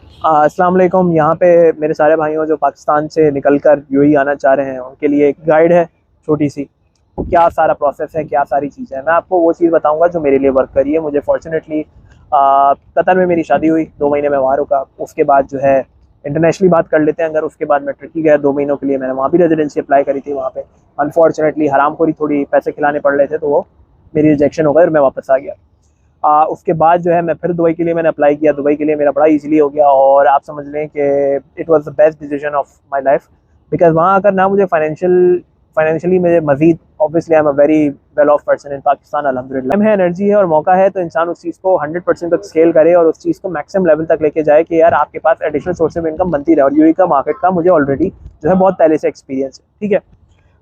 अस्सलाम वालेकुम। यहाँ पे मेरे सारे भाइयों जो पाकिस्तान से निकलकर यूएई आना चाह रहे हैं उनके लिए एक गाइड है छोटी सी। क्या सारा प्रोसेस है, क्या सारी चीज़ें हैं, मैं आपको वो चीज़ बताऊंगा जो मेरे लिए वर्क करी है। मुझे फॉर्चुनेटली कतर में मेरी शादी हुई, 2 महीने में वहाँ रुका। उसके बाद जो है इंटरनेशनली बात कर लेते हैं, अगर उसके बाद मैं टर्की गया 2 महीनों के लिए, मैंने वहाँ भी रेजिडेंसी अप्लाई करी थी। वहाँ पे अनफॉर्चुनेटली हरामखोरी, थोड़ी पैसे खिलाने पड़ रहे थे, तो वो मेरी रिजेक्शन हो गई और मैं वापस आ गया। उसके बाद जो है मैं फिर दुबई के लिए मैंने अप्लाई किया। दुबई के लिए मेरा बड़ा इजीली हो गया और आप समझ लें कि it was the best decision of my life. Because वहाँ आकर ना मुझे फाइनेंशियली मुझे मजीद, obviously I am a very well off person in Pakistan अल्हम्दुलिल्लाह। है, एनर्जी है और मौका है, तो इंसान उस चीज़ को 100% तक स्केल करे और उस चीज़ को मैक्सिमम लेवल तक लेके जाए कि यार आपके पास एडिशनल सोर्स ऑफ इनकम बनती रहे। और यूएई का मार्केट का मुझे ऑलरेडी जो है बहुत पहले से एक्सपीरियंस है। ठीक है,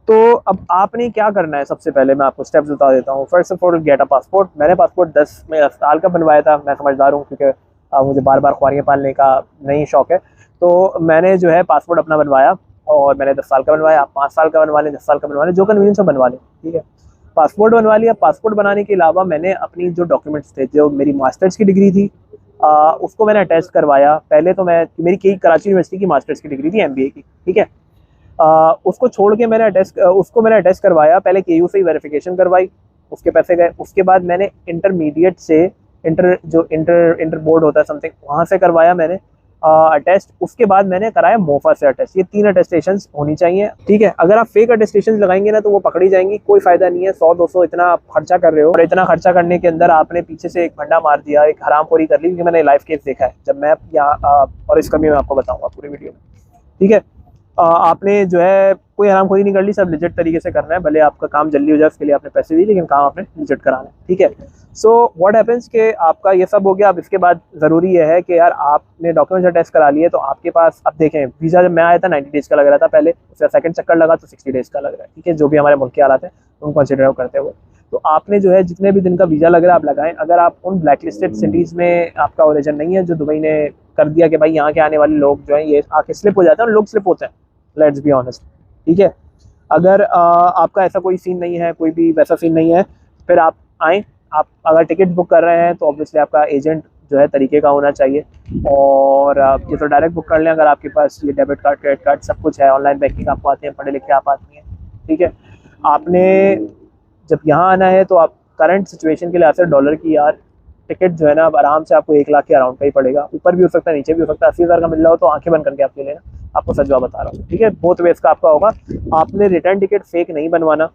तो अब आपने क्या करना है, सबसे पहले मैं आपको स्टेप्स बता देता हूँ। First of all get a passport. मैंने पासपोर्ट 10 साल का बनवाया था। मैं समझदार हूँ क्योंकि मुझे बार बार ख्वारियाँ पालने का नहीं शौक है, तो मैंने जो है पासपोर्ट अपना बनवाया और मैंने 10 साल का बनवाया। आप 5 साल का बनवा लें, 10 साल का बनवा लें, जो कन्वीनियंस हो बनवा लें। ठीक है, पासपोर्ट बनवा लिया। पासपोर्ट बनाने के अलावा मैंने अपनी जो डॉक्यूमेंट्स थे, जो मेरी मास्टर्स की डिग्री थी, उसको मैंने अटेस्ट करवाया। पहले तो मेरी कराची यूनिवर्सिटी की मास्टर्स की डिग्री थी, एमबीए की। ठीक है, उसको छोड़ के मैंने अटेस्ट करवाया। पहले केयू से ही वेरिफिकेशन करवाई, उसके पैसे गए। उसके बाद मैंने इंटरमीडिएट से इंटर बोर्ड होता है समथिंग, वहाँ से करवाया मैंने अटेस्ट। उसके बाद मैंने कराया मोफा से अटेस्ट। ये 3 अटेस्टेशन होनी चाहिए। ठीक है, अगर आप फेक अटेस्टेशन लगाएंगे ना तो वो पकड़ी जाएंगी, कोई फायदा नहीं है। 100-200 इतना आप खर्चा कर रहे हो और इतना खर्चा करने के अंदर आपने पीछे से एक भंडा मार दिया, एक हरामखोरी कर ली। क्योंकि मैंने लाइव केस देखा है जब मैं यहाँ, और इसका भी मैं आपको बताऊंगा पूरी वीडियो में। ठीक है, आपने जो है कोई हरामखोरी नहीं कर ली, सब लिजिट तरीके से करना है। भले आपका काम जल्दी हो जाए उसके लिए आपने पैसे दिए, लेकिन काम आपने लिजिट कराना है। ठीक है, सो व्हाट हैपेंस कि आपका ये सब हो गया। अब इसके बाद ज़रूरी ये है कि यार आपने डॉक्यूमेंट्स टेस्ट करा लिए, तो आपके पास, अब देखें, वीज़ा जब मैं आया था 90 डेज़ का लग रहा था पहले, उसका सेकंड चक्कर लगा तो 60 डेज़ का लग रहा है। ठीक है, जो भी हमारे मुल्क के हालात हैं उनको कंसिडर करते हुए, तो आपने जो है जितने भी दिन का वीज़ा लग रहा है आप लगाएं। अगर आप उन ब्लैक लिस्टेड सिटीज़ में आपका ओरिजिन नहीं है, जो दुबई ने कर दिया कि भाई यहाँ के आने वाले लोग जो हैं ये आके स्लिप हो जाते हैं, और लोग स्लिप होते हैं, लेट्स बी ऑनेस्ट। ठीक है, अगर आपका ऐसा कोई सीन नहीं है, कोई भी वैसा सीन नहीं है, फिर आप आएँ। आप अगर टिकट बुक कर रहे हैं तो ऑब्वियसली आपका एजेंट जो है तरीके का होना चाहिए, और आप ये तो डायरेक्ट बुक कर लें अगर आपके पास ये डेबिट कार्ड, क्रेडिट कार्ड सब कुछ है, ऑनलाइन बैंकिंग आपको आती है, पढ़े लिखे आप आती हैं। ठीक है, आपने जब यहाँ आना है तो आप करंट सिचुएशन के लिहाज से डॉलर की यार टिकट जो है ना, अब आराम से आपको 1 लाख के अराउंड का ही पड़ेगा। ऊपर भी हो सकता है, नीचे भी हो सकता है। 80,000 का मिल रहा हो तो आंखें बंद करके आप ले लेना, आपको सजवा बता रहा हूँ। ठीक है, बोथ वेज का आपका होगा। आपने रिटर्न टिकट फेक नहीं बनवाना।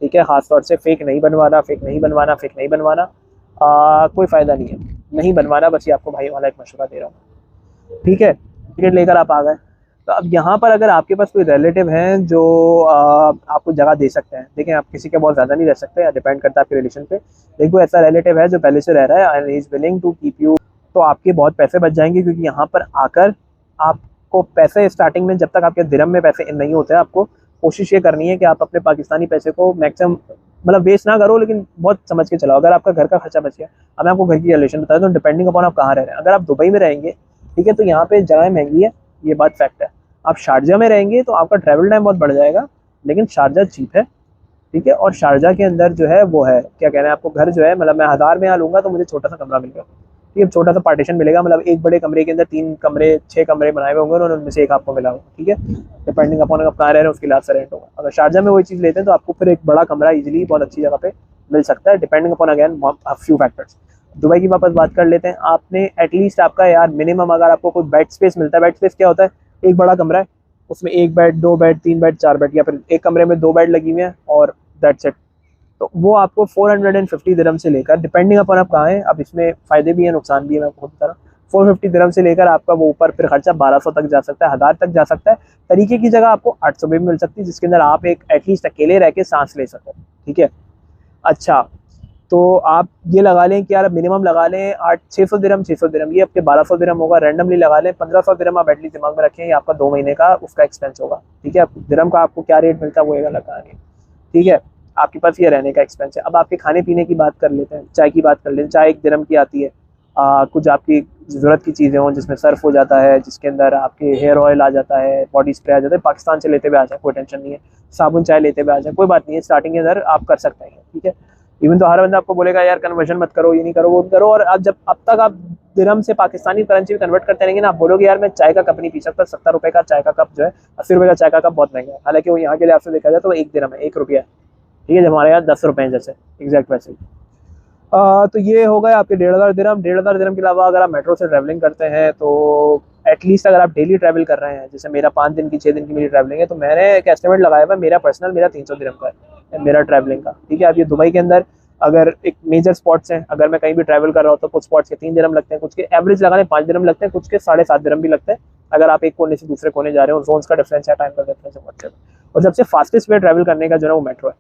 ठीक है, खास तौर से फेक नहीं बनवाना, फेक नहीं बनवाना, फेक नहीं बनवाना। कोई फ़ायदा नहीं है, नहीं बनवाना। बस ये आपको भाई वाला एक मशवरा दे रहा हूँ। ठीक है, टिकट लेकर आप आ गए, तो अब यहाँ पर अगर आपके पास कोई रिलेटिव हैं जो आपको जगह दे सकते हैं, देखें आप किसी के बहुत ज़्यादा नहीं रह सकते, डिपेंड करता है आपके रिलेशन पे। लेकिन कोई ऐसा रिलेटिव है जो पहले से रह रहा है and is willing to keep you, तो आपके बहुत पैसे बच जाएंगे। क्योंकि यहाँ पर आकर आपको पैसे स्टार्टिंग में, जब तक आपके दिरहम में पैसे इन नहीं होते, आपको कोशिश ये करनी है कि आप अपने पाकिस्तानी पैसे को मैक्सिमम, मतलब वेस्ट ना करो, लेकिन बहुत समझ के चलाओ। अगर आपका घर का खर्चा बच गया, अब मैं आपको घर की रिलेशन बता दूँ, तो डिपेंडिंग अपॉन आप कहाँ रह रहे हैं। अगर आप दुबई में रहेंगे, ठीक है, तो यहाँ पे जगह महंगी है, ये बात फैक्ट है। आप शारजा में रहेंगे तो आपका ट्रैवल टाइम बहुत बढ़ जाएगा, लेकिन शारजा चीप है। ठीक है, और शारजा के अंदर जो है वो है, क्या कहना है, आपको घर जो है, मतलब मैं 1000 में यहाँ लूँगा तो मुझे छोटा सा कमरा मिलेगा। ठीक है, छोटा सा पार्टीशन मिलेगा, मतलब एक बड़े कमरे के अंदर 3 कमरे 6 कमरे बनाए हुए होंगे और उनमें से एक आपको मिला होगा। ठीक है, डिपेंडिंग अपॉन आप कहाँ रह रहे हैं उसके लिहाज से रेंट होगा। अगर शारजा में वही चीज़ लेते हैं तो आपको फिर एक बड़ा कमरा इजीली बहुत अच्छी जगह पे मिल सकता है, depending upon again few factors. Dubai की वापस बात कर लेते हैं। आपने एटलीस्ट आपका यार मिनिमम, अगर आपको कोई बेड स्पेस मिलता है, बेड स्पेस क्या होता है, एक बड़ा कमरा है, उसमें 1 बेड 2 बेड 3 बेड 4 बेड, या फिर एक कमरे में 2 बेड लगी हुई हैं और दैट्स इट, तो वो आपको 450 दिरहम से लेकर, डिपेंडिंग अपॉन आप कहाँ हैं, अब इसमें फ़ायदे भी हैं नुकसान भी है, मैं आपको बता रहा हूँ। 450 दिरहम से लेकर आपका वो ऊपर फिर खर्चा 1200 तक जा सकता है, 1000 तक जा सकता है। तरीके की जगह आपको 800 में भी मिल सकती है, जिसके अंदर आप एक एटलीस्ट अकेले रह के सांस ले सको। ठीक है, अच्छा, तो आप ये लगा लें कि यार मिनिमम लगा लें 600 दिरहम, 600 दिरहम, ये आपके 1200 दिरहम होगा। रैंडमली लगा लें 1500 दिरहम, आप एटलीस्ट दिमाग में रखें, ये आपका 2 महीने का उसका एक्सपेंस होगा। ठीक है, दिरहम का आपको क्या रेट मिलता है वो एक अलग कहानी है। ठीक है, आपके पास ये रहने का एक्सपेंस है। अब आपके खाने पीने की बात कर लेते हैं, चाय की बात कर लेते हैं। चाय 1 दिरहम की आती है। कुछ आपकी ज़रूरत की चीज़ें हों जिसमें सर्फ हो जाता है, जिसके अंदर आपके हेयर ऑयल आ जाता है, बॉडी स्प्रे आ जाता है, पाकिस्तान से लेते हुए आ जाए, कोई टेंशन नहीं है। साबुन चाय लेते हुए आ जाए, कोई बात नहीं है, स्टार्टिंग के अंदर आप कर सकते हैं। ठीक है, इवन तो हर बंदा आपको बोलेगा यार कन्वर्जन मत करो, ये नहीं करो, वो नहीं करो। और अब तक आप दिरहम से पाकिस्तानी करेंसी में कन्वर्ट करते रहेंगे ना, आप बोलोगे यार मैं चाय का कप नहीं पी सकता, 70 रुपए का चाय का कप जो है, 80 रुपए का चाय का कप बहुत महंगा है। हालांकि वो यहाँ के लिए आपसे देखा जाए तो वो 1 दिरहम है, 1 रुपया है, ठीक है, जब हमारे यहाँ 10 रुपए हैं जैसे, एग्जैक्ट वैसे ही। तो ये हो गए आपके 1500 दिरहम। 1500 दिरहम के अलावा अगर आप मेट्रो से ट्रैवलिंग करते हैं तो एटलीस्ट अगर आप डेली ट्रैवल कर रहे हैं, जैसे मेरा 5 दिन की 6 दिन की मेरी ट्रैवलिंग है, तो मैंने एक एस्टिमेट लगाया हुआ मेरा पर्सनल, मेरा 300 दिरहम का है मेरा ट्रैवलिंग का, ठीक है। आप ये दुबई के अंदर अगर एक मेजर स्पॉट्स हैं, अगर मैं कहीं भी ट्रैवल कर रहा हूँ तो कुछ स्पॉट्स के 3 दिरहम लगते हैं, कुछ के एवरेज लगाने 5 दिरहम लगते हैं, कुछ के 7.5 दिरहम भी लगते हैं अगर आप एक कोने से दूसरे कोने जा रहे हो। जोन्स का डिफरेंस है, टाइम का डिफरेंस है, व्हाटएवर। और सबसे फास्टेस्ट वे ट्रैवल करने का जो है वो मेट्रो है,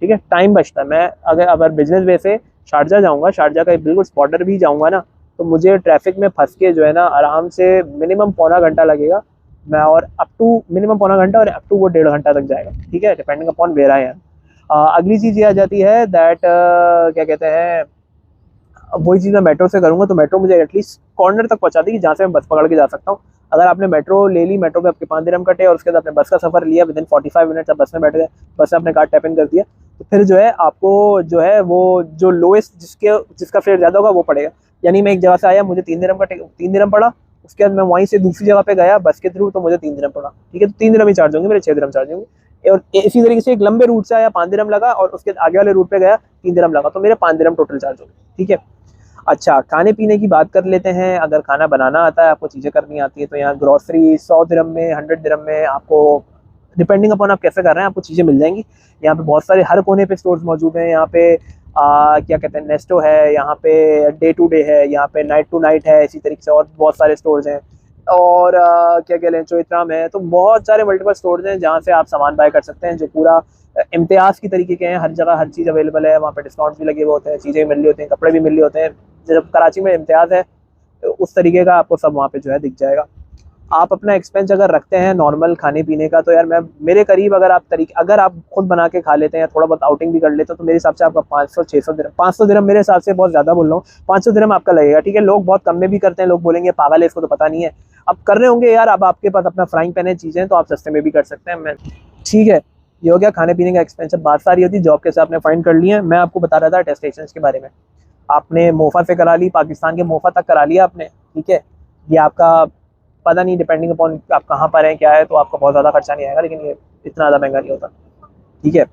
ठीक है, टाइम बचता है। मैं अगर बिजनेस वे से शारजा जाऊँगा, शारजा का बिल्कुल बॉर्डर भी जाऊँगा ना, तो मुझे ट्रैफिक में फंस के जो है ना आराम से मिनिमम पौना घंटा लगेगा, मैं और अप टू मिनिमम पौना घंटा और अप टू वो 1.5 घंटा तक जाएगा, ठीक है, depending upon where I am. अगली चीज़ ये आ जाती है दैट क्या कहते हैं, अब वही चीज़ मैं मेट्रो से करूँगा तो मेट्रो मुझे एटलीस्ट कॉर्नर तक पहुँचा देगी जहाँ से मैं बस पकड़ के जा सकता हूँ। अगर आपने मेट्रो ले ली, मेट्रो पे आपके 5 दिरहम कटे और उसके बाद आपने बस का सफर लिया, विदिन 45 मिनट्स आप बस में बैठ गए, बस में अपने कार्ड टैप इन कर दिया, तो फिर जो है आपको जो है वो जो लोएस्ट जिसका फेयर ज़्यादा होगा वो पड़ेगा। यानी मैं एक जगह से आया, मुझे 3 दिरहम पड़ा, उसके बाद मैं वहीं से दूसरी जगह पे गया बस के थ्रू, तो मुझे 3 दिरहम पड़ा, ठीक है, तो 3 दिरहम ही चार्ज होंगे मेरे, 6 दिरहम चार्ज होंगे। और इसी तरीके से एक लंबे रूट से आया 5 दिरहम लगा और उसके आगे वाले रूट पे गया 3 दिरहम लगा, तो मेरे 5 दिरहम टोटल चार्ज हो गए, ठीक है। अच्छा, खाने पीने की बात कर लेते हैं। अगर खाना बनाना आता है, आपको चीज़ें करनी आती है, तो यहाँ ग्रॉसरी 100 दिरहम में, 100 दिरहम में आपको डिपेंडिंग अपॉन आप कैसे कर रहे हैं आपको चीज़ें मिल जाएंगी। यहाँ पे बहुत सारे हर कोने पे स्टोर्स मौजूद हैं। यहाँ पे क्या कहते हैं, नेस्टो है, यहाँ पे डे टू डे है, यहाँ पे नाइट टू नाइट है, इसी तरीके से और बहुत सारे स्टोर्स हैं। और क्या कह लें, चोइत्राम है, तो बहुत सारे मल्टीपल स्टोर्स हैं जहाँ से आप सामान बाय कर सकते हैं, जो पूरा इम्तियाज़ की तरीके के हैं। हर जगह हर चीज़ अवेलेबल है, वहाँ पे डिस्काउंट भी लगे हुए होते हैं, चीज़ें मिल रही होती हैं, कपड़े भी मिल रहे होते हैं। जब कराची में इम्तियाज़ है तो उस तरीके का आपको सब वहाँ पे जो है दिख जाएगा। आप अपना एक्सपेंस अगर रखते हैं नॉर्मल खाने पीने का, तो यार मैं मेरे करीब अगर आप खुद बना के खा लेते हैं, थोड़ा बहुत आउटिंग भी कर लेते हो, तो मेरे हिसाब से आपका 500-600 दिरहम, 500 दिरहम मेरे हिसाब से बहुत ज़्यादा बोल रहा हूँ, 500 दिरहम आपका लगेगा, ठीक है। लोग बहुत कम में भी करते हैं, लोग बोलेंगे पागल है, इसको तो पता नहीं है। अब कर रहे होंगे यार, अब आपके पास अपना फ्राइंग पैन है, चीज़ें, तो आप सस्ते में भी कर सकते हैं। मैं ठीक है, ये हो गया खाने पीने का एक्सपेंस। बात सारी होती है जॉब के साथ आपने फाइंड कर लिया है। मैं आपको बता रहा था टेस्टेशन के बारे में। आपने मोफा से करा ली, पाकिस्तान के मोफा तक करा लिया आपने, ठीक है। ये आपका पता नहीं, डिपेंडिंग अपॉन आप कहाँ पर हैं क्या है, तो आपका बहुत ज़्यादा खर्चा नहीं आएगा, लेकिन ये इतना ज़्यादा महंगा नहीं होता, ठीक है।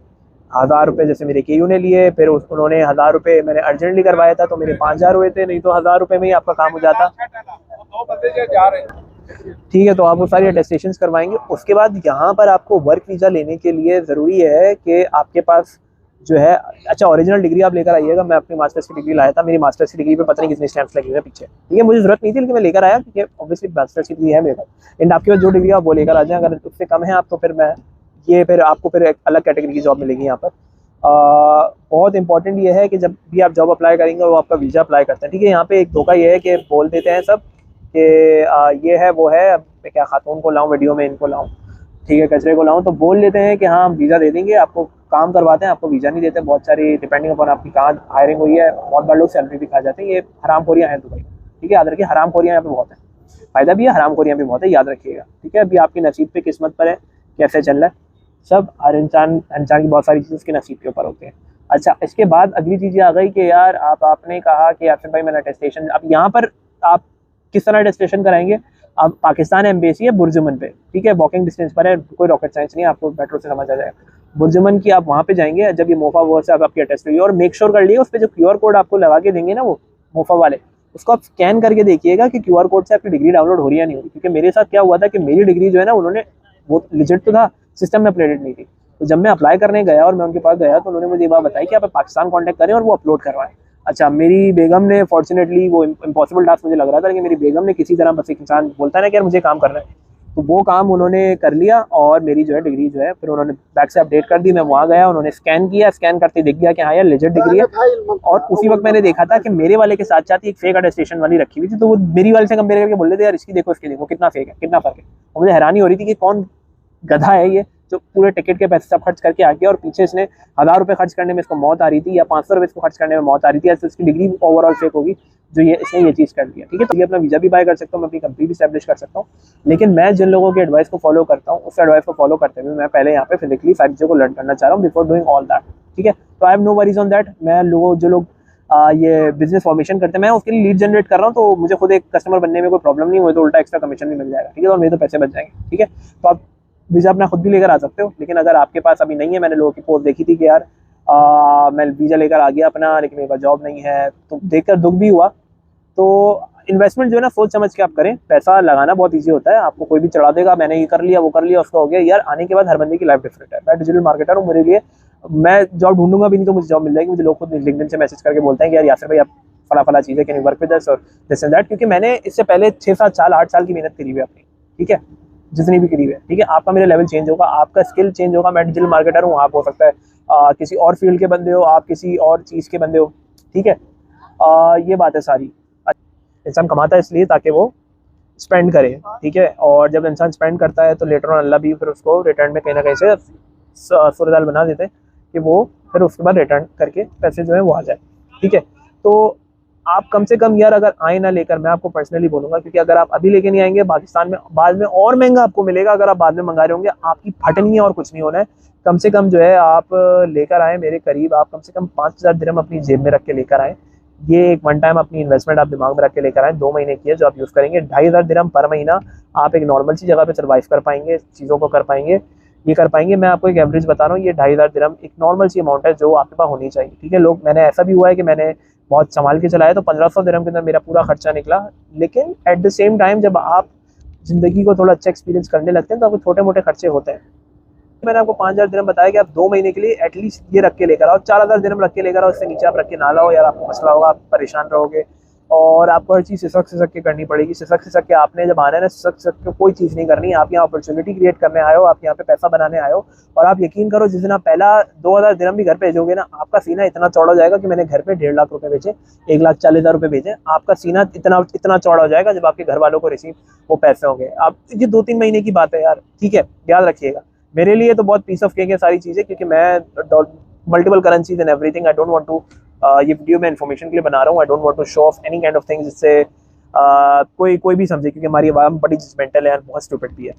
1000 रुपये जैसे मेरे केयू ने लिए, फिर उन्होंने 1000 रुपये मैंने अर्जेंटली करवाया था, तो मेरे 5000 हुए थे, नहीं तो 1000 रुपये में ही आपका काम हो जाता, ठीक है। तो आप वो सारी अटेस्टेशन करवाएंगे। उसके बाद यहाँ पर आपको वर्क वीज़ा लेने के लिए ज़रूरी है कि आपके पास जो है, अच्छा, ओरिजिनल डिग्री आप लेकर आइएगा। मैं अपनी मास्टर्स की डिग्री लाया था, मेरी मास्टर्स की डिग्री पे पता नहीं कितने स्टैम्प्स लगे हुए पीछे, ठीक है। मुझे जरूरत नहीं थी, लेकिन मैं लेकर आया, क्योंकि ऑब्वियसली मास्टर्स की डिग्री है मेरे पास। एंड आपके पास जो डिग्री आप वो लेकर आ जाएं, अगर उससे कम है आप, तो फिर मैं फिर आपको फिर एक अलग कैटेगरी की जॉब मिलेगी यहाँ पर। बहुत इंपॉर्टेंट ये है कि जब भी आप जॉब अप्लाई करेंगे वो आपका वीज़ा अप्लाई करते हैं, ठीक है। यहाँ पे एक धोखा ये है कि बोल देते हैं सब कि ये है वो है, अब मैं क्या खातून को लाऊं वीडियो में, इनको लाऊं, ठीक है, कचरे को लाऊं, तो बोल लेते हैं कि हाँ हम वीज़ा दे देंगे आपको, काम करवाते हैं, आपको वीज़ा नहीं देते। बहुत सारी डिपेंडिंग अपॉन आपकी कहाँ हायरिंग हुई है, बहुत बार लोग सैलरी भी खा जाते हैं। ये हरामखोरियाँ हैं दुबई, ठीक है, याद रखिए, हरामखोरियाँ यहाँ पे बहुत है। फ़ायदा भी है, हरामखोरियाँ भी बहुत है, याद रखिएगा, ठीक है। अभी आपकी नसीब पे, किस्मत पर है कैसे चल रहा है सब। हर इंसान की बहुत सारी चीज़ उसके नसीब के ऊपर होते हैं। अच्छा, इसके बाद अगली चीज़ आ गई कि यार आपने कहा कि आसिफ भाई मैंने अटेस्टेशन, अब यहाँ पर आप किस तरह अटेस्टेशन कराएंगे। अब पाकिस्तान एम्बेसी है बुर्जुमन पे, ठीक है, वॉकिंग डिस्टेंस पर है, कोई रॉकेट साइंस नहीं है, आपको मेट्रो से समझ आ जाएगा। बुर्जुमन की आप वहाँ पे जाएंगे, जब ये मोफा वो से आप आपकी अटेस्ट हुई, और मेक श्योर कर लिए उस पर जो QR कोड आपको लगा के देंगे ना वो मोफा वाले, उसको आप स्कैन करके देखिएगा कि QR कोड से आपकी डिग्री डाउनलोड हो रही है नहीं हो रही। क्योंकि मेरे साथ क्या हुआ था कि मेरी डिग्री जो है ना, उन्होंने, वो लिजिट तो था, सिस्टम में अपडेटेड नहीं थी, तो जब मैं अप्लाई करने गया और मैं उनके पास गया, तो उन्होंने मुझे ये बात बताई कि आप पाकिस्तान कॉन्टैक्ट करें और वो अपलोड करवाएं। अच्छा, मेरी बेगम ने, फॉर्चुनेटली वो इम्पॉसिबल टास्क मुझे लग रहा था, लेकिन मेरी बेगम ने किसी तरह, बस एक इंसान बोलता है ना कि यार मुझे काम करना है, तो वो काम उन्होंने कर लिया, और मेरी जो है डिग्री जो है फिर उन्होंने बैक से अपडेट कर दी। मैं वहाँ गया, उन्होंने स्कैन किया, स्कैन करते दिख गया कि हाँ यार लेजिट डिग्री है। और उसी वक्त मैंने देखा था कि मेरे वाले के साथ साथ ही एक फेक अटेस्टेशन वाली रखी हुई थी, तो वो मेरी वाले से कंपेयर करके बोल रहे थे यार इसकी देखो, इसकी देखो, कितना फेक है, कितना फर्क है। और मुझे हैरानी हो रही थी कि कौन गधा है ये जो पूरे टिकट के पैसे सब खर्च करके आ गया, और पीछे इसने 1000 रुपये खर्च करने में इसको मौत आ रही थी, या 500 रुपये इसको खर्च करने में मौत आ रही थी, ऐसे इसकी डिग्री ओवरऑल फेक होगी। जो ये इसने ये चीज़ कर दिया, ठीक है। तो ये अपना वीज़ा भी बाय कर सकता हूँ, मैं अपनी कंपनी भी स्टैब्लिश कर सकता हूँ। लेकिन मैं जिन लोगों की एडवाइस को फॉलो करता हूँ, उस एडवाइस को फॉलो करते हुए मैं पहले यहाँ पे फिजिकली सारी चीज़ों को लर्न करना चाह रहा हूँ बिफोर डूइंग ऑल दैट, ठीक है। तो I have no worries on that. मैं लोगों जो लोग ये बिजनेस फॉर्मेशन करते हैं, मैं उसके लिए लीड जनरेट कर रहा हूँ, तो मुझे खुद एक कस्टमर बनने में कोई प्रॉब्लम नहीं हुई, तो उल्टा एक्स्ट्रा कमीशन भी मिल जाएगा, ठीक है, और मेरे तो पैसे बच जाएंगे, ठीक है। तो आप वीज़ा अपना खुद भी लेकर आ सकते हो, लेकिन अगर आपके पास अभी नहीं है, मैंने लोगों की पोस्ट देखी थी कि यार मैं वीज़ा लेकर आ गया अपना, लेकिन मेरे पास जॉब नहीं है, तो देखकर दुख भी हुआ। तो इन्वेस्टमेंट जो है ना सोच समझ के आप करें। पैसा लगाना बहुत ईजी होता है, आपको कोई भी चढ़ा देगा, मैंने ये कर लिया वो कर लिया उसका हो गया, यार आने के बाद हर बंदे की लाइफ डिफरेंट है। मैं डिजिटल मार्केटर हूँ, मेरे लिए मैं जॉब ढूंढूंगा भी नहीं तो मुझे जॉब मिल जाएगी। मुझे लोग खुद लिंक्डइन से मैसेज करके बोलते हैं कि यार यासर भाई आप फला फला चीज़ है, can you work with us और दिस एंड दैट, क्योंकि मैंने इससे पहले 6-7 साल 8 साल की मेहनत करी हुई है अपनी, ठीक है, जितनी भी करी हुई है, ठीक है। आपका मेरा लेवल चेंज होगा, आपका स्किल चेंज होगा। मैं डिजिटल मार्केटर हूँ, आप हो सकता है किसी और फील्ड के बंदे हो, आप किसी और चीज़ के बंदे हो, ठीक है। ये बात है सारी। इंसान कमाता है इसलिए ताकि वो स्पेंड करे, ठीक है, और जब इंसान स्पेंड करता है तो लेटर ऑन अल्लाह भी फिर उसको रिटर्न में कहीं ना कहीं से सूरदाल बना देते हैं कि वो फिर उसके बाद रिटर्न करके पैसे जो है वो आ जाए, ठीक है। तो आप कम से कम यार अगर आए ना लेकर, मैं आपको पर्सनली बोलूँगा, क्योंकि अगर आप अभी लेके नहीं आएंगे पाकिस्तान में बाद में और महंगा आपको मिलेगा। अगर आप बाद में मंगा रहे होंगे, आपकी फटनी है और कुछ नहीं होना है। कम से कम जो है आप लेकर आए मेरे करीब, आप कम से कम 5,000 दिरहम अपनी जेब में रख के लेकर आए। ये एक वन टाइम अपनी इन्वेस्टमेंट आप दिमाग में रख के लेकर आए, 2 महीने की है जो आप यूज़ करेंगे। 2,500 दिरहम पर महीना आप एक नॉर्मल सी जगह पे सर्वाइव कर पाएंगे, चीज़ों को कर पाएंगे, ये कर पाएंगे। मैं आपको एक एवरेज बता रहा हूँ, ये 2,500 दिरहम एक नॉर्मल सी अमाउंट है जो आपके पास होनी चाहिए, ठीक है। लोग, मैंने ऐसा भी हुआ है कि मैंने बहुत संभाल के चलाया तो 1,500 दिरहम के अंदर मेरा पूरा खर्चा निकला। लेकिन एट द सेम टाइम जब आप ज़िंदगी को थोड़ा अच्छा एक्सपीरियंस करने लगते हैं तो आपको छोटे मोटे खर्चे होते हैं। मैंने आपको 5,000 दिरहम बताया कि आप 2 महीने के लिए एटलीस्ट ये रख के लेकर आओ। 4,000 दिरहम रख के लेकर आओ, उससे नीचे आप रख के ना लाओ, यार आपको मसला होगा, आप परेशान रहोगे और आपको हर चीज़ सिसक के करनी पड़ेगी। सिसक के आपने जब आना है ना, सिसक के कोई चीज़ नहीं करनी। आप यहाँ अपॉर्चुनिटी क्रिएट करने आए हो, आप यहाँ पे पैसा बनाने आए हो। और आप यकीन करो, जिस दिन आप पहला 2,000 दिरहम भी घर पे भेजोगे ना, आपका सीना इतना चौड़ा हो जाएगा कि मैंने घर पे 1.5 लाख रुपए भेजे, 1,40,000 रुपए भेजे, आपका सीना इतना चौड़ा हो जाएगा जब आपके घर वालों को रिसीव वो पैसे होंगे। आप ये 2-3 महीने की बात है यार, ठीक है, याद रखिएगा। मेरे लिए तो बहुत पीस ऑफ केक है सारी चीज़ें, क्योंकि मैं multiple currencies and everything. I don't want to, ये वीडियो मैं इन्फॉर्मेशन के लिए बना रहा हूँ। I don't want to show off any kind of things जिससे कोई भी समझे, क्योंकि हमारी आवाम बड़ी जजमेंटल है और बहुत स्टूपिड भी है,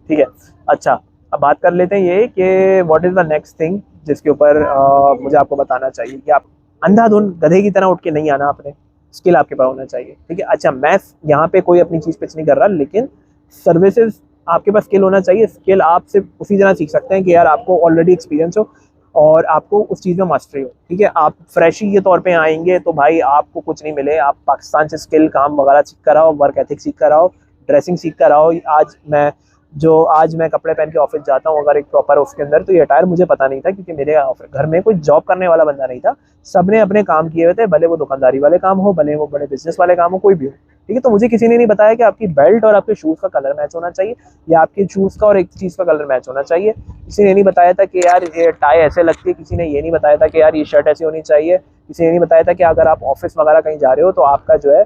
ठीक है। अच्छा, अब बात कर लेते हैं ये कि what is the next thing जिसके ऊपर मुझे आपको बताना चाहिए कि आप अंधाधुन गधे की तरह उठ के नहीं आना, अपने स्किल आपके पास होना चाहिए, ठीक है। अच्छा, मैं यहाँ पे कोई अपनी चीज़ पिच नहीं कर रहा, लेकिन सर्विसेज आपके पास स्किल होना चाहिए। स्किल आप सिर्फ उसी तरह सीख सकते हैं कि यार आपको ऑलरेडी एक्सपीरियंस हो और आपको उस चीज़ में मास्टरी हो, ठीक है। आप फ्रेशी के तौर पे आएंगे तो भाई आपको कुछ नहीं मिले। आप पाकिस्तान से स्किल काम वगैरह सीख कर आओ, वर्क एथिक सीख कर आओ, ड्रेसिंग सीख कर आओ। आज मैं कपड़े पहन के ऑफिस जाता हूँ अगर एक प्रॉपर उसके अंदर, तो ये अटायर मुझे पता नहीं था, क्योंकि मेरे घर में कोई जॉब करने वाला बंदा नहीं था। सबने अपने काम किए हुए थे, भले वो दुकानदारी वाले काम हो, भले वो बड़े बिजनेस वाले काम हो, कोई भी हो, ठीक है। तो मुझे किसी ने नहीं बताया कि आपकी बेल्ट और आपके शूज़ का कलर मैच होना चाहिए, या आपके शूज़ का और एक चीज़ का कलर मैच होना चाहिए। किसी ने नहीं बताया था कि यार ये टाई ऐसे लगती है, किसी ने ये नहीं बताया था कि यार ये शर्ट ऐसी होनी चाहिए, किसी ने नहीं बताया था कि अगर आप ऑफिस वगैरह कहीं जा रहे हो तो आपका जो है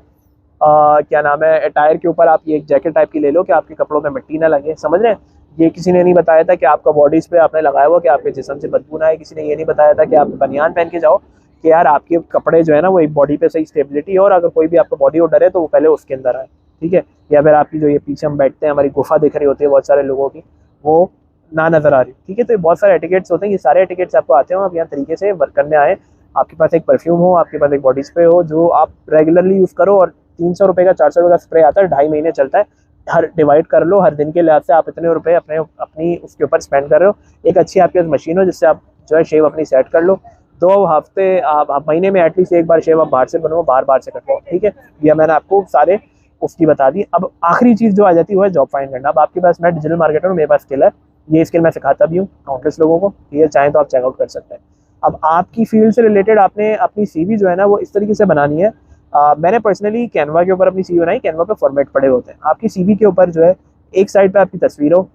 क्या नाम है, टायर के ऊपर आप ये एक जैकेट टाइप की ले लो कि आपके कपड़ों में मिट्टी ना लगे, समझ रहे हैं। ये किसी ने नहीं बताया था कि आपका बॉडीज पे आपने लगाया हुआ कि आपके जिस्म से बदबू ना आए। किसी ने ये नहीं बताया था कि आप बनियान पहन के जाओ कि यार आपके कपड़े जो है ना वो एक बॉडी पे सही स्टेबिलिटी है, और अगर कोई भी आपका बॉडी ओडर है तो वो पहले उसके अंदर आए, ठीक है। या फिर आपकी जो ये पीछे हम बैठते हैं, हमारी गुफा दिख रही होती है बहुत सारे लोगों की, वो ना नजर आ रही, ठीक है। तो ये बहुत सारे एटिकेट्स होते हैं, ये सारे एटिकेट्स आपको आते हो, आप यहाँ तरीके से वर्क करने आए। आपके पास एक परफ्यूम हो, आपके पास एक बॉडी स्प्रे हो जो आप रेगुलरली यूज़ करो, और 300 रुपये का 400 रुपये का स्प्रे आता है, 2.5 महीने चलता है। हर डिवाइड कर लो, हर दिन के लिहाज से आप इतने रुपए अपनी उसके ऊपर स्पेंड कर रहे हो। एक अच्छी आपके पास मशीन हो जिससे आप जो है शेव अपनी सेट कर लो। 2 हफ्ते आप महीने में एटलीस्ट एक बार शेव आप बाहर से बनवाओ, बाहर से कटवाओ, ठीक है। यह मैंने आपको सारे उसकी बता दी। अब आखिरी चीज़ जो आ जाती है वो है जॉब फाइंड करना। अब आपके पास, मैं डिजिटल मार्केटर हूँ, मेरे पास स्किल है, ये स्किल मैं सिखाता भी हूँ काउंटलेस लोगों को, ये चाहें तो आप चेकआउट कर सकते हैं। अब आपकी फील्ड से रिलेटेड आपने अपनी CV जो है ना वो इस तरीके से बनानी है। मैंने पर्सनली कैनवा के ऊपर अपनी CV बनाई। कैनवा पे फॉर्मेट पड़े होते हैं। आपकी CV के ऊपर जो है एक साइड पे आपकी तस्वीर हो,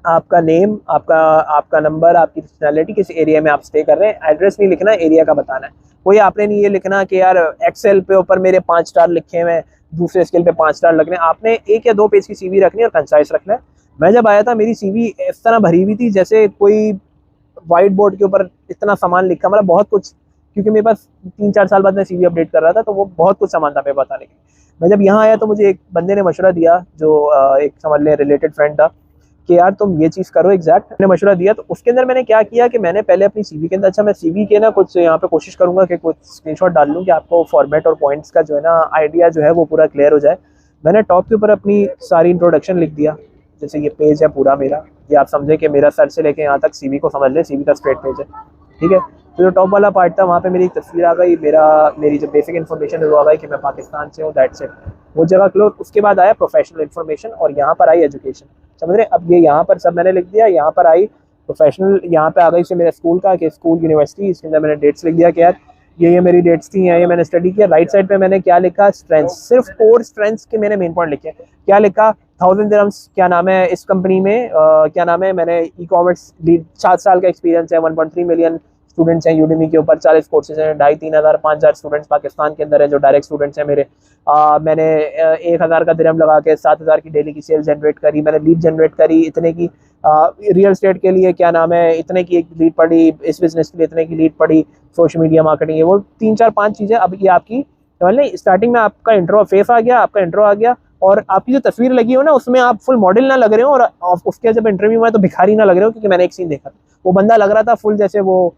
आपका नेम, आपका नंबर, आपकी पर्सनैलिटी, किस एरिया में आप स्टे कर रहे हैं, एड्रेस नहीं लिखना, एरिया का बताना है। कोई आपने नहीं ये लिखना कि यार एक्सेल पे ऊपर मेरे 5 स्टार लिखे हुए हैं, दूसरे स्किल पे 5 स्टार लगने। आपने 1 या 2 पेज की CV रखनी है और कंसाइज रखना है। मैं जब आया था मेरी CV इस तरह भरी हुई थी जैसे कोई व्हाइट बोर्ड के ऊपर इतना सामान लिखा, मतलब बहुत कुछ, क्योंकि मेरे पास 3-4 साल बाद मैं CV अपडेट कर रहा था, तो वो बहुत कुछ सामान था मेरे बताने के लिए। मैं जब यहाँ आया तो मुझे एक बंदे ने मशवरा दिया, जो एक समझ लें रिलेटेड फ्रेंड था, कि यार तुम ये चीज़ करो एग्जैक्ट। मैंने मशवरा दिया, तो उसके अंदर मैंने क्या किया कि मैंने पहले अपनी CV के अंदर, अच्छा मैं CV के ना कुछ यहाँ पे कोशिश करूंगा कि कुछ स्क्रीनशॉट डाल लूँ कि आपको फॉर्मेट और पॉइंट्स का जो है ना आइडिया जो है वो पूरा क्लियर हो जाए। मैंने टॉप के ऊपर अपनी सारी इंट्रोडक्शन लिख दिया, जैसे ये पेज है पूरा मेरा, ये आप समझे कि मेरा सर से लेके यहाँ तक CV को समझ लें, CV का स्ट्रेट पेज है, ठीक है। तो जो टॉप वाला पार्ट था वहाँ पे मेरी एक तस्वीर आ गई, मेरी जो बेसिक इन्फॉर्मेशन है वो आ गई कि मैं पाकिस्तान से हूँ, दैट्स इट, वो जगह क्लोज। उसके बाद आया प्रोफेशनल इन्फॉर्मेशन और यहाँ पर आई एजुकेशन, समझ रहे। अब ये यहाँ पर सब मैंने लिख दिया, यहाँ पर आई प्रोफेशनल, यहाँ पे आ गई से मेरे स्कूल का कि स्कूल यूनिवर्सिटी, इसके अंदर मैंने डेट्स लिख दिया कि यार ये मेरी डेट्स थी, ये मैंने स्टडी किया। राइट साइड पे मैंने क्या लिखा, स्ट्रेंथ, सिर्फ कोर स्ट्रेंथ्स के मैंने मेन पॉइंट लिखे। क्या लिखा, 1000 दिरहम्स क्या नाम है इस कंपनी में, क्या नाम है, मैंने ई-कॉमर्स 7 साल का एक्सपीरियंस है, 1.3 मिलियन स्टूडेंट्स हैं यूडेमी के ऊपर, 40 कोर्सेज हैं, 2,500 3,000 5,000 स्टूडेंट्स पाकिस्तान के अंदर है जो डायरेक्ट स्टूडेंट्स हैं मेरे। मैंने 1,000 का दिरहम लगा के 7,000 की डेली की सेल जनरेट करी, मैंने लीड जनरेट करी इतने की, रियल स्टेट के लिए क्या नाम है इतने की एक लीड पड़ी, इस बिजनेस के लिए इतने की लीड पड़ी, सोशल मीडिया मार्केटिंग, वो 3-4-5 चीज़ें। अब ये आपकी स्टार्टिंग में आपका इंट्रो फेस आ गया, आपका इंट्रो आ गया, और आपकी जो तस्वीर लगी हो ना उसमें आप फुल मॉडल ना लग रहे हो, और उसके जब इंटरव्यू में तो भिखारी ना लग रहे हो, क्योंकि मैंने एक सीन देखा, वो बंदा लग रहा था फुल जैसे वो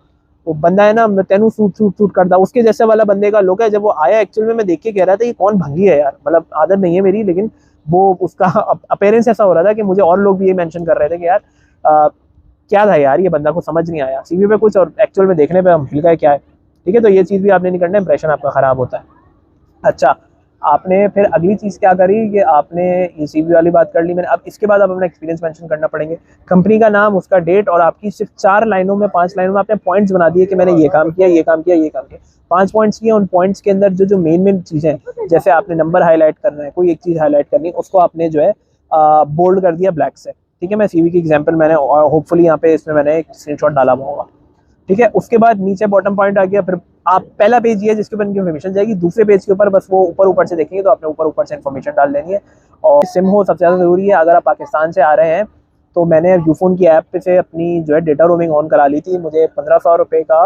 बंदा है ना तेनू सूट सूट सूट करता, उसके जैसे वाला बंदे का लुक है। जब वो आया एक्चुअल में मैं देख के कह रहा था ये कौन भंगी है यार, मतलब आदत नहीं है मेरी, लेकिन वो उसका अपेयरेंस ऐसा हो रहा था कि मुझे और लोग भी ये मेंशन कर रहे थे कि यार क्या था यार, ये बंदा को समझ नहीं आया CV पे कुछ, और एक्चुअल में देखने पे हम हिल गए क्या है, ठीक है। तो ये चीज़ भी आपने नहीं करना, इंप्रेशन आपका ख़राब होता है। अच्छा, आपने फिर अगली चीज़ क्या करी कि आपने ये CV वाली बात कर ली मैंने। अब इसके बाद आप अपना एक्सपीरियंस मेंशन करना पड़ेंगे, कंपनी का नाम, उसका डेट, और आपकी सिर्फ 4 लाइनों में 5 लाइनों में आपने पॉइंट्स बना दिए कि मैंने ये काम किया, ये काम किया, ये काम किया। 5 पॉइंट्स किए, उन पॉइंट्स के अंदर जो मेन चीज़ें हैं, जैसे आपने नंबर हाईलाइट करना है, कोई एक चीज़ हाईलाइट करनी है, उसको आपने जो है बोल्ड कर दिया ब्लैक से, ठीक है। मैं CV की एग्जाम्पल मैंने होपफुली यहाँ पे इसमें मैंने एक स्क्रीनशॉट डाला हुआ होगा, ठीक है। उसके बाद नीचे बॉटम पॉइंट आ गया, फिर आप पहला पेज ये है जिसके ऊपर इनकी इन्फॉर्मेशन जाएगी, दूसरे पेज के ऊपर बस वो ऊपर से देखेंगे तो आपने ऊपर से इन्फॉर्मेशन डाल देनी है। और सिम हो सबसे ज़्यादा ज़रूरी है, अगर आप पाकिस्तान से आ रहे हैं तो मैंने यूफोन की ऐप पे से अपनी जो है डेटा रोमिंग ऑन करा ली थी, मुझे 1,500 रुपये का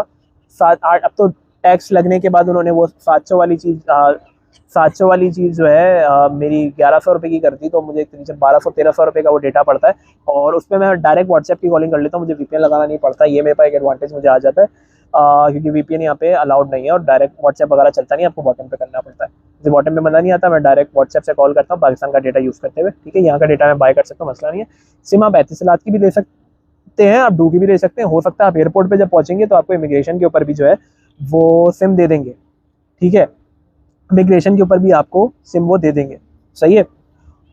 7-8, अब तो टैक्स लगने के बाद उन्होंने वो 700 वाली चीज़ जो है मेरी 1,100 रुपये की कर दी, तो मुझे करीब 1,200-1,300 रुपये का वो डेटा पड़ता है, और उस पर मैं डायरेक्ट व्हाट्सएप की कॉलिंग कर लेता हूँ, मुझे VPN लगाना नहीं पड़ता। ये मेरे पास एक एडवांटेज मुझे आ जाता है, क्योंकि VPN यहाँ पे अलाउड नहीं है, और डायरेक्ट व्हाट्सएप वगैरह चलता नहीं, आपको बॉटम पे करना पड़ता है। मुझे बॉटम पे मजा नहीं आता, मैं डायरेक्ट व्हाट्सएप से कॉल करता हूँ पाकिस्तान का डेटा यूज़ करते हुए, ठीक है। यहाँ का डेटा मैं बाय कर सकता हूँ, मसला नहीं है। सिम आप एतिसलात की भी ले सकते हैं, आप डू की भी ले सकते हैं, हो सकता है आप एयरपोर्ट पर जब पहुँचेंगे तो आपको इमिग्रेशन के ऊपर भी जो है वो सिम दे देंगे, ठीक है। इमिग्रेशन के ऊपर भी आपको सिम वो दे देंगे, सही है।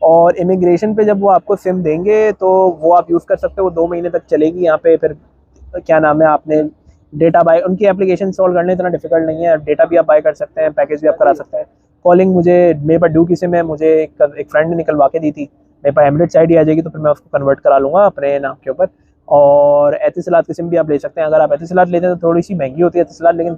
और इमिग्रेशन पे जब वो आपको सिम देंगे तो वो आप यूज़ कर सकते हो, वो 2 महीने तक चलेगी यहाँ पे। फिर क्या नाम है, आपने डेटा बाय, उनकी एप्लीकेशन इंस्टॉल करने इतना डिफिकल्ट नहीं है, डेटा भी आप बाय कर सकते हैं, पैकेज भी आप करा सकते हैं। कॉलिंग मेरे पास ड्यू की सिम है, मुझे एक फ्रेंड ने निकलवा के दी थी, मेरे पास एमिरेट्स आईडी आ जाएगी तो फिर मैं उसको कन्वर्ट करा लूँगा अपने नाम के ऊपर। और एतिसलात की सिम भी आप ले सकते हैं, अगर आप एतिसलात लेते हैं तो थोड़ी सी महंगी होती है एतिसलात, लेकिन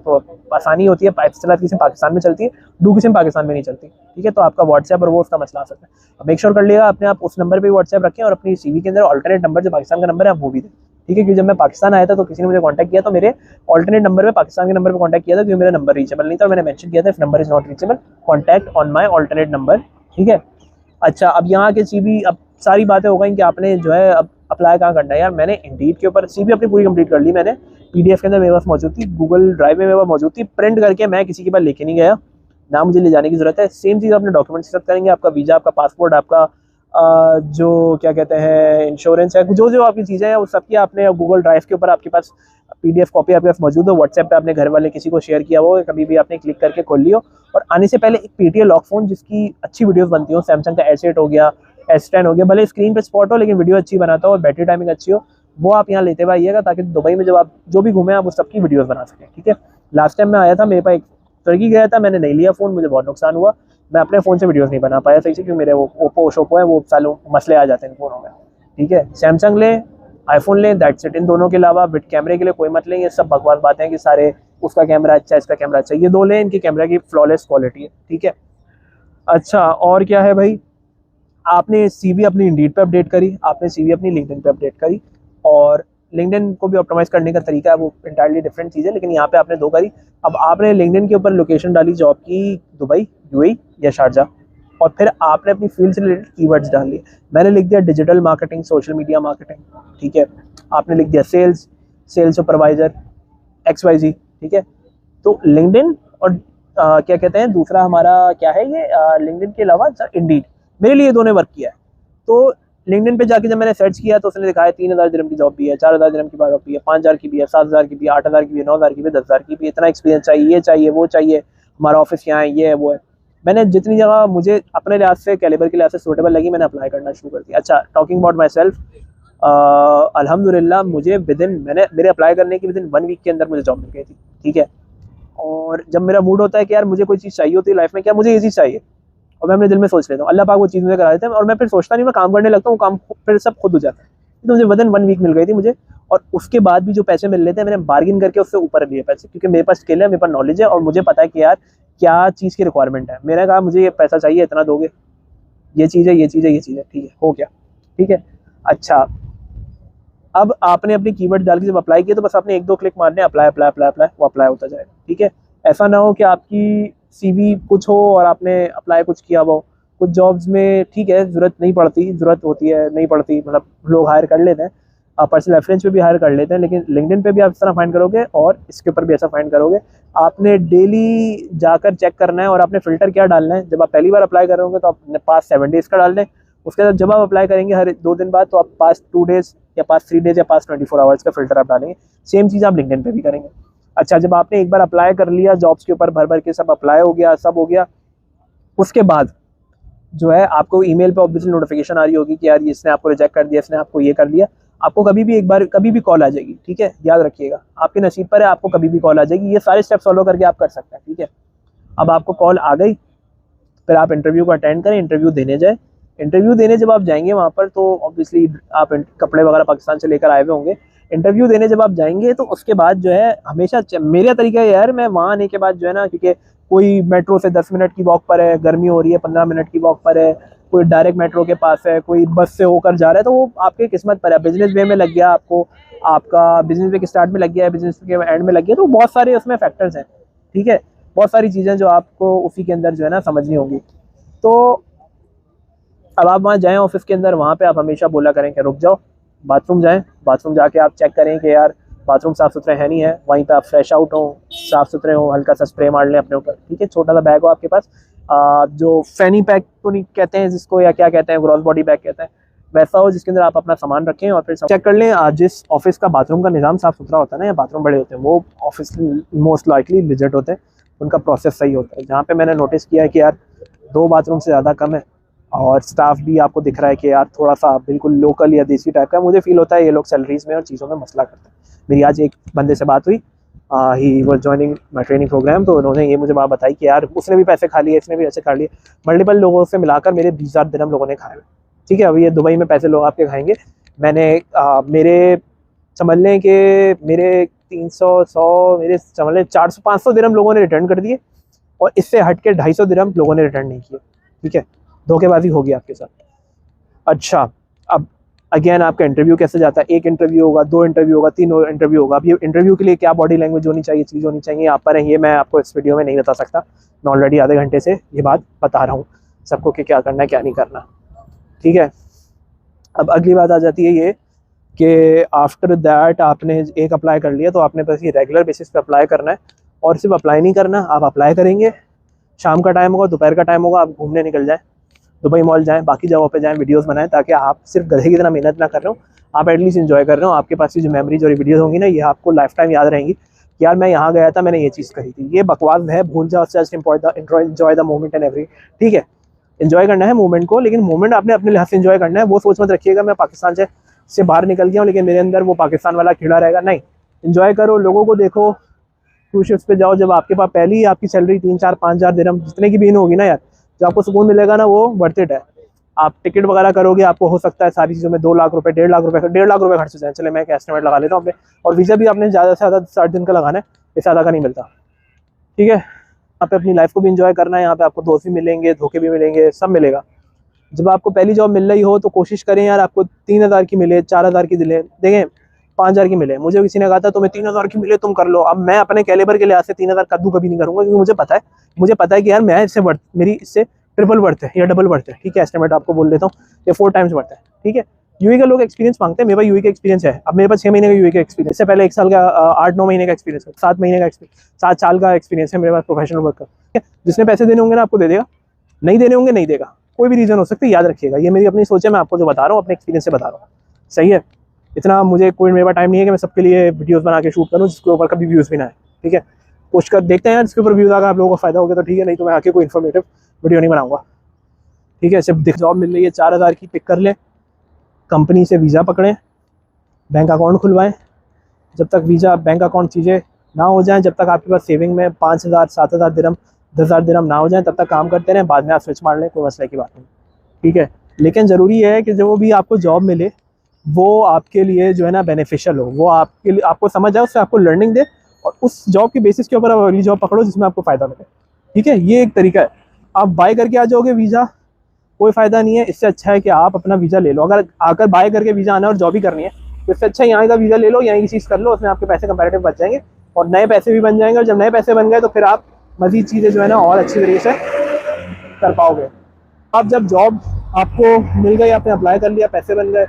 आसानी होती है। एतिसलात की सिम पाकिस्तान में चलती है, डू की सिम पाकिस्तान में नहीं चलती, ठीक है। तो आपका व्हाट्सएप और वो उसका मसला आ सकता है। अब मेक श्योर कर लिएगा अपने आप उस नंबर पे व्हाट्सएप रखें, और अपनी CV के अंदर ऑल्टरनेट नंबर जो पाकिस्तान का नंबर है वो भी दें, ठीक है। क्योंकि जब मैं पाकिस्तान आया था तो किसी ने मुझे कॉन्टैक्ट किया तो मेरे ऑल्टरनेट नंबर पे पाकिस्तान के नंबर पे कॉन्टैक्ट किया था, क्योंकि मेरा नंबर रीचेबल नहीं था, और मैंने मेंशन किया था if number is not reachable contact on my alternate number, ठीक है। अच्छा, अब यहाँ के CV, अब सारी बातें हो गई कि आपने जो है अब अप्लाई कहाँ करना है। यार मैंने इंडीड के ऊपर CV अपनी पूरी कंप्लीट कर ली, मैंने PDF के अंदर मेरे पास मौजूद थी, गूगल ड्राइव में मेरे पास मौजूद थी, प्रिंट करके मैं किसी के पास लेके नहीं गया, ना मुझे ले जाने की जरूरत है। सेम चीज़ अपने डॉक्यूमेंट्स के साथ करेंगे, आपका वीज़ा, आपका पासपोर्ट, आपका जो क्या कहते हैं इंश्योरेंस है, जो आपकी चीज़ें हैं वो सबकी आपने गूगल ड्राइव के ऊपर आपके पास PDF कॉपी आपके पास मौजूद हो, व्हाट्सएप पे आपने घर वाले किसी को शेयर किया हो, कभी भी आपने क्लिक करके खोल लियो। और आने से पहले एक PTL लॉक फ़ोन जिसकी अच्छी वीडियोस बनती हो, सैमसंग का S8 हो गया, S10 हो गया, भले स्क्रीन पे स्पॉट हो लेकिन वीडियो अच्छी बनाता हो और बैटरी टाइमिंग अच्छी हो, वो आप यहाँ लेते हुए आइएगा, ताकि दुबई में जब आप जो भी घूमें आप उस सबकी वीडियोस बना सकें, ठीक है। लास्ट टाइम मैं आया था, मेरे पास एक तुर्की गया था, मैंने नहीं लिया फ़ोन, मुझे बहुत नुकसान हुआ, मैं अपने फ़ोन से वीडियोस नहीं बना पाया सही से, क्योंकि मेरे वो ओप्पो शोपो है, वो सालों मसले आ जाते हैं इन फ़ोनों में, ठीक है। सैमसंग लें, आईफोन लें, दैट्स इट। इन दोनों के अलावा बिट कैमरे के लिए कोई मत लें, ये सब बकवास बातें हैं कि सारे उसका कैमरा अच्छा है, इसका कैमरा अच्छा है, ये 2 लें, इनकी कैमरा की फ्लॉलेस क्वालिटी है, ठीक है। अच्छा, और क्या है भाई, आपने CV अपनी इंडीड पे अपडेट करी, आपने CV अपनी लिंक्डइन पे अपडेट करी, और लिंक्डइन को भी ऑप्टिमाइज करने का तरीका है वो इंटायरली डिफरेंट चीज़ है, लेकिन यहाँ पे आपने 2 करी। अब आपने लिंक्डइन के ऊपर लोकेशन डाली जॉब की दुबई, यूएई या शारजा, और फिर आपने अपनी फील्ड से रिलेटेड कीवर्ड्स डाल लिए। मैंने लिख दिया digital marketing, social media marketing, ठीक है। आपने लिख दिया सेल्स, सेल्स सुपरवाइजर XYZ, ठीक है। तो लिंक्डइन और क्या कहते हैं दूसरा हमारा क्या है ये लिंक्डइन के अलावा इंडीड, मेरे लिए दोनों वर्क किया है। तो लिंक्डइन पे जाके जब मैंने सर्च किया तो उसने दिखाया 3,000 दिरहम की जॉब भी है, 4,000 दिरहम की जॉब भी है, 5,000 की भी है, 7,000 की भी है, 8,000 की भी है, 9,000 की भी है, 10,000 की भी, इतना एक्सपीरियंस चाहिए, ये चाहिए, वो चाहिए, हमारा ऑफिस यहाँ है, ये है, वो है। मैंने जितनी जगह मुझे अपने लिहाज से कैलिबर के लिहाज से सूटेबल लगी मैंने अप्लाई करना शुरू कर दिया। अच्छा, टॉकिंग अबाउट माई सेल्फ, अल्हम्दुलिल्लाह मुझे मेरे अप्लाई करने की विदिन 1 वीक के अंदर मुझे जॉब मिल गई थी, ठीक है। और जब मेरा मूड होता है कि यार मुझे कोई चीज़ चाहिए होती है लाइफ में, क्या मुझे ये चीज़ चाहिए, और मैं अपने दिल में सोच लेता हूँ, अल्लाह पाक वो चीज़ मुझे करा देते हैं, और मैं फिर सोचता नहीं, मैं काम करने लगता हूँ, काम फिर सब खुद हो जाता है। तो मुझे विदिन 1 वीक मिल गई थी मुझे, और उसके बाद भी जो पैसे मिल रहे थे मैंने बार्गिन करके उससे ऊपर लिए पैसे, क्योंकि मेरे पास स्किल है, मेरे पास नॉलेज है, और मुझे पता है कि यार क्या चीज़ की रिक्वायरमेंट है। मैंने कहा मुझे ये पैसा चाहिए, इतना दोगे, ये चीज़ है, ये चीज़ है, ये चीज़ है, ठीक है, हो गया, ठीक है। अच्छा, अब आपने अपनी कीवर्ड डाल के जब अप्लाई किया तो बस आपने 1-2 क्लिक मारने, अप्लाई अप्लाई अप्लाई अप्लाई, वो अप्लाई होता जाएगा, ठीक है। ऐसा ना हो कि आपकी CV कुछ हो और आपने अप्लाई कुछ किया हुआ हो। कुछ जॉब्स में ठीक है ज़रूरत नहीं पड़ती, ज़रूरत होती है नहीं पड़ती, मतलब लोग हायर कर लेते हैं, पर्सनल रेफरेंस पे भी हायर कर लेते हैं, लेकिन लिंक्डइन पे भी आप इस तरह फाइंड करोगे और इसके ऊपर भी ऐसा फाइंड करोगे। आपने डेली जाकर चेक करना है, और आपने फ़िल्टर क्या डालना है, जब आप पहली बार अप्लाई कर रहे होंगे तो आप पास 7 डेज़ का डाल दें। उसके बाद जब आप अप्लाई करेंगे हर 2 दिन बाद, तो आप पास 2 डेज़ या पास 3 डेज़ या पास 24 आवर्स का फ़िल्टर आप डालेंगे। सेम चीज़ आप लिंक्डइन पे भी करेंगे। अच्छा, जब आपने एक बार अप्लाई कर लिया, जॉब्स के ऊपर भर भर के सब अप्लाई हो गया, सब हो गया, उसके बाद जो है आपको ईमेल पे ऑब्वियसली नोटिफिकेशन आ रही होगी कि यार इसने आपको रिजेक्ट कर दिया, इसने आपको ये कर दिया। आपको कभी भी कॉल आ जाएगी, ठीक है, याद रखिएगा, आपके नसीब पर है, आपको कभी भी कॉल आ जाएगी। ये सारे स्टेप्स फॉलो करके आप कर सकते हैं, ठीक है। अब आपको कॉल आ गई, फिर आप इंटरव्यू को अटेंड करें, इंटरव्यू देने जाए। इंटरव्यू देने जब आप जाएंगे वहाँ पर, तो ऑब्वियसली आप कपड़े वगैरह पाकिस्तान से लेकर आए हुए होंगे। इंटरव्यू देने जब आप जाएंगे तो उसके बाद जो है हमेशा मेरा तरीका है यार, मैं वहाँ आने के बाद जो है ना, क्योंकि कोई मेट्रो से 10 मिनट की वॉक पर है, गर्मी हो रही है 15 मिनट की वॉक पर है, कोई डायरेक्ट मेट्रो के पास है, कोई बस से होकर जा रहा है, तो वो आपके किस्मत पर है। बिजनेस वे में लग गया आपको, आपका बिजनेस वे के स्टार्ट में लग गया है, बिजनेस के एंड में लग गया, तो बहुत सारे उसमें फैक्टर्स हैं, ठीक है। बहुत सारी चीज़ें जो आपको उसी के अंदर जो है ना समझनी होंगी। तो अब आप वहाँ जाएँ ऑफिस के अंदर, वहाँ पे आप हमेशा बोला करें कि रुक जाओ, बाथरूम जाएँ, बाथरूम जाके आप चेक करें कि यार बाथरूम साफ़ सुथरे हैं नहीं है, वहीं पे आप फ्रेश आउट हों, साफ़ सुथरे हों, हल्का सा स्प्रे मार लें अपने ऊपर, ठीक है। छोटा सा बैग हो आपके पास, जो फैनी पैक तो नहीं कहते हैं जिसको, या क्या कहते हैं, ग्रॉस बॉडी बैग कहते हैं, वैसा हो जिसके अंदर आप अपना सामान रखें, और फिर चेक कर लें जिस ऑफिस का बाथरूम का निज़ाम साफ़ सुथरा होता है ना, या बाथरूम बड़े होते हैं, वो ऑफिस मोस्ट लाइकली लिजिट होते हैं, उनका प्रोसेस सही होता है। जहाँ पे मैंने नोटिस किया है कि यार 2 बाथरूम से ज़्यादा कम है, और स्टाफ भी आपको दिख रहा है कि यार थोड़ा सा बिल्कुल लोकल या देसी टाइप का, मुझे फील होता है ये लोग सैलरीज में और चीज़ों में मसला करते हैं। मेरी आज एक बंदे से बात हुई, he was joining my training program, तो उन्होंने ये मुझे बात बताई कि यार उसने भी पैसे खा लिए, इसने भी पैसे खा लिए, मल्टीपल लोगों से मिलाकर मेरे 20,000 दिरहम लोगों ने खाए, ठीक है। अभी ये दुबई में पैसे लोग आपके खाएंगे। मैंने मेरे समझ लें कि मेरे 300 मेरे समझ लें 400-500 दिरहम लोगों ने रिटर्न कर दिए, और इससे हट के 250 दिरहम लोगों ने रिटर्न नहीं किए, ठीक है। धोखेबाजी होगी आपके साथ। अच्छा, अब अगेन आपका इंटरव्यू कैसे जाता है, 1 इंटरव्यू होगा, 2 इंटरव्यू होगा, 3 इंटरव्यू होगा। अब ये इंटरव्यू के लिए क्या बॉडी लैंग्वेज होनी चाहिए, चीज़ होनी चाहिए, आप पर है, ये मैं आपको इस वीडियो में नहीं बता सकता। मैं ऑलरेडी आधे घंटे से ये बात बता रहा हूँ सबको कि क्या करना है क्या नहीं करना, ठीक है। अब अगली बात आ जाती है ये कि आफ्टर दैट आपने एक अप्लाई कर लिया, तो आपने बस ये रेगुलर बेसिस पे अप्लाई करना है, और सिर्फ अप्लाई नहीं करना, आप अप्लाई करेंगे, शाम का टाइम होगा, दोपहर का टाइम होगा, आप घूमने निकल जाएँ, दुबई मॉल जाएँ, बाकी जगहों पे जाएँ, वीडियोस बनाएं, ताकि आप सिर्फ गधे की तरह मेहनत ना कर रहे हो, आप एटलीस्ट इन्जॉय कर रहे हो। आपके पास जो मेमोरीज और वीडियोस होंगी ना, ये आपको लाइफ टाइम याद रहेंगी कि यार मैं यहाँ गया था, मैंने ये चीज़ करी थी। ये बकवास है, भूल जाओ, just enjoy the moment and every, ठीक है। इन्जॉय करना है मोमेंट को, लेकिन मोमेंट आपने अपने लिहाज से इन्जॉय करना है। वो सोच मत रखिएगा मैं पाकिस्तान से बाहर निकल गया हूँ लेकिन मेरे अंदर वो पाकिस्तान वाला खिला रहेगा, नहीं। इन्जॉय करो, लोगों को देखो, क्रूज शिप्स पे जाओ, जब आपके पास पहली ही आपकी सैलरी 3-4-5 हज़ार दिरहम जितने की भी इन होगी ना यार, जो आपको सुकून मिलेगा ना, वो वर्थ इट है। आप टिकट वगैरह करोगे, आपको हो सकता है सारी चीज़ों में 2 लाख रुपए, 1.5 लाख रुपए खर्च हो जाए। चले मैं एक एस्टिमेट लगा लेता हूँ अपने, और वीज़ा भी आपने ज़्यादा से ज़्यादा 60 दिन का लगाना है, इससे ज़्यादा का नहीं मिलता, ठीक है। यहाँ पे अपनी लाइफ को भी इंजॉय करना है, यहाँ पे आपको दोस्त भी मिलेंगे, धोखे भी मिलेंगे, सब मिलेगा। जब आपको पहली जॉब मिल रही हो तो कोशिश करें यार आपको 3,000 की मिले, 4,000 की दिले। देखें, 5,000 की मिले, मुझे किसी ने कहा था तुम्हें 3,000 की मिले तुम कर लो, अब मैं अपने कैलिबर के लिहाज से 3,000 कद्दू कभी नहीं करूंगा, क्योंकि मुझे पता है कि यार मैं इससे मेरी इससे ट्रिपल वर्थ है या डबल वर्थ है। ठीक है, एस्टिमेट आपको बोल देता हूँ, या 4 टाइम्स वर्थ है। ठीक है, यूए का लोग एक्सपीरियंस मांगते हैं, मेरे पास यूए का एक्सपीरियंस है। अब मेरे पास 6 महीने का यूए का एक्सपीरियंस, इससे पहले 1 साल का 8-9 महीने का एक्सपीरियंस, 7 महीने का एक्सपीरियंस, 7 साल का एक्सपीरियंस है मेरे पास प्रोफेशनल वर्क का। ठीक है, जिसने पैसे देने होंगे ना आपको दे देगा, नहीं देने होंगे नहीं देगा, कोई भी रीज़न हो सकता है, याद रखिएगा। ये मेरी अपनी सोच है, मैं आपको जो बता रहा हूँ अपने एक्सपीरियंस से बता रहा हूँ। सही है, इतना मुझे कोई मेरे पास टाइम नहीं है कि मैं सबके लिए वीडियोस बना के शूट करूँ जिसके ऊपर कभी व्यूज़ भी ना आए। ठीक है, कोशिश कर देखते हैं यार, जिसके ऊपर व्यूज़ आएगा आप लोगों को फायदा होगा तो ठीक है, नहीं तो मैं आके कोई इन्फॉर्मेटिव वीडियो नहीं बनाऊंगा। ठीक है, सिर्फ जॉब मिल रही है 4,000 की, पिक कर लें, कंपनी से वीज़ा पकड़ें, बैंक अकाउंट खुलवाएं। जब तक वीज़ा बैंक अकाउंट चीज़ें ना हो जाएं, जब तक आपके पास सेविंग में 5,000 7,000 दिरहम 10,000 दिरहम ना हो जाए, तब तक काम करते रहें, बाद में आप स्विच मार लें, कोई मसले की बात नहीं। ठीक है, लेकिन ज़रूरी है कि जो भी आपको जॉब मिले वो आपके लिए जो है ना बेनिफिशियल हो, वो आपके लिए आपको समझ आए, उससे आपको लर्निंग दे, और उस जॉब के बेसिस के ऊपर आप अगली जॉब पकड़ो जिसमें आपको फ़ायदा मिले। ठीक है, ये एक तरीका है। आप बाय करके आ जाओगे वीज़ा, कोई फ़ायदा नहीं है। इससे अच्छा है कि आप अपना वीज़ा ले लो। अगर आकर बाय करके वीज़ा आना और जॉब ही करनी है तो इससे अच्छा यहाँ का वीज़ा ले लो, यहाँ की चीज़ कर लो, उसमें आपके पैसे कंपैरेटिव बच जाएंगे और नए पैसे भी बन जाएंगे। और जब नए पैसे बन गए तो फिर आप मज़ीद चीज़ें जो है ना और अच्छी तरीके से कर पाओगे। अब जब जॉब आपको मिल गई, आपने अप्लाई कर लिया, पैसे बन गए,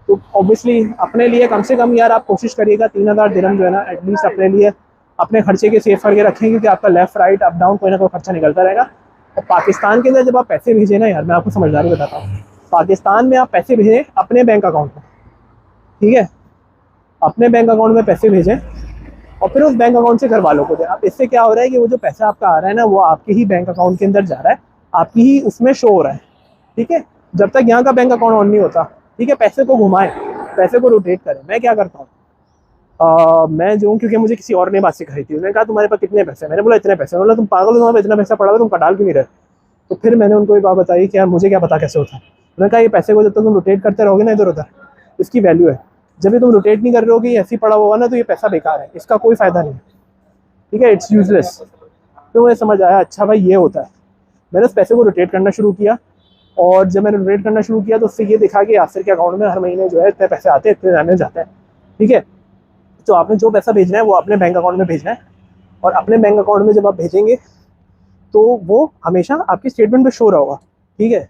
तो ऑब्वियसली अपने लिए कम से कम यार आप कोशिश करिएगा 3,000 दिरहम जो है ना एटलीस्ट अपने लिए अपने खर्चे के सेव करके रखें, क्योंकि आपका लेफ्ट राइट अप डाउन कोई ना कोई खर्चा निकलता रहेगा। और पाकिस्तान के अंदर जब आप पैसे भेजें ना यार, मैं आपको समझदारी बताता हूँ, पाकिस्तान में आप पैसे भेजें अपने बैंक अकाउंट में। ठीक है, अपने बैंक अकाउंट में पैसे भेजें और फिर उस बैंक अकाउंट से घर वालों को दें। अब इससे क्या हो रहा है कि वो जो पैसा आपका आ रहा है ना, वो आपके ही बैंक अकाउंट के अंदर जा रहा है, आपकी ही उसमें शो हो रहा है। ठीक है, जब तक यहाँ का बैंक अकाउंट ऑन नहीं होता, ठीक है, पैसे को घुमाएं, पैसे को रोटेट करें। मैं क्या करता हूँ, मैं जो हूँ, क्योंकि मुझे किसी और ने बात सिखाई थी, उन्होंने कहा तुम्हारे पास कितने पैसे, मैंने बोला इतने पैसे, बोला तुम पागल हो, तुम्हारे इतना पैसा पड़ा हुआ, तुम कटाल क्यों नहीं रहे। तो फिर मैंने उनको एक बात बताई कि यार मुझे क्या पता कैसे होता है। उन्होंने कहा ये पैसे को जब तक तुम रोटेट करते रहोगे ना इधर उधर, इसकी वैल्यू है। जब भी तुम रोटेट नहीं कर रहे होगे, ऐसे ही पड़ा होगा ना, तो ये पैसा बेकार है, इसका कोई फ़ायदा नहीं है। ठीक है, इट्स यूजलेस। तो मुझे समझ आया, अच्छा भाई ये होता है। मैंने उस पैसे को रोटेट करना शुरू किया, और जब मैंने रोटेट करना शुरू किया तो उससे ये दिखा कि यासिर के अकाउंट में हर महीने जो है इतने पैसे आते हैं, इतने जाने जाते हैं। ठीक है, तो आपने जो पैसा भेजना है वो अपने बैंक अकाउंट में भेजना है, और अपने बैंक अकाउंट में जब आप भेजेंगे तो वो हमेशा आपकी स्टेटमेंट पे शो रहा होगा। ठीक है,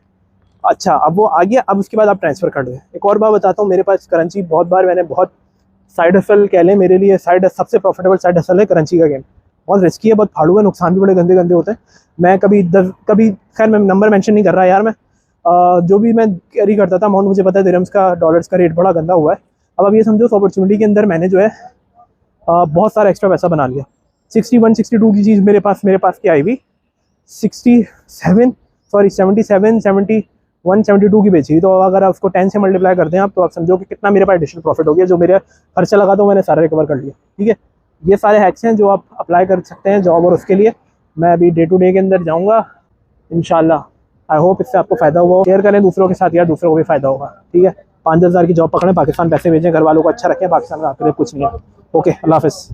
अच्छा अब वो आ गया, अब उसके बाद आप ट्रांसफ़र कर दें। एक और बात बताता हूँ, मेरे पास करेंसी बहुत बार मैंने बहुत साइड हसल कह लें, मेरे लिए सबसे प्रॉफिटेबल साइड हसल है करेंसी का गेम। बहुत रिस्की है, बहुत फाड़ू है, नुकसान भी बड़े गंदे गंदे होते हैं। मैं कभी खैर मैं नंबर मेंशन नहीं कर रहा यार, मैं जो भी मैं कैरी करता था अमाउंट, मुझे पता है दिरहम्स का डॉलर्स का रेट बड़ा गंदा हुआ है। अब ये समझो उस अपॉर्चुनिटी के अंदर मैंने जो है बहुत सारा एक्स्ट्रा पैसा बना लिया। 61-62 की चीज़ मेरे पास की आई हुई 72 की बेची। तो अगर आप उसको 10 से मल्टीप्लाई करते हैं आप, तो आप समझो कि कितना मेरे पास एडिशनल प्रॉफिट हो गया, जो मेरे खर्चा लगा तो मैंने सारा रिकवर कर लिया। ठीक है, ये सारे हैक्स हैं जो आप अप्लाई कर सकते हैं जॉब, और उसके लिए मैं अभी डे टू डे के अंदर जाऊँगा इंशाल्लाह। आई होप इससे आपको फ़ायदा हुआ। शेयर करें दूसरों के साथ यार, दूसरों को भी फ़ायदा होगा। ठीक है, 5,000 की जॉब पकड़ें, पाकिस्तान पैसे भेजें, घर वालों को अच्छा रखें, पाकिस्तान में आपके लिए कुछ नहीं है। ओके, अल्लाह हाफ़िज़।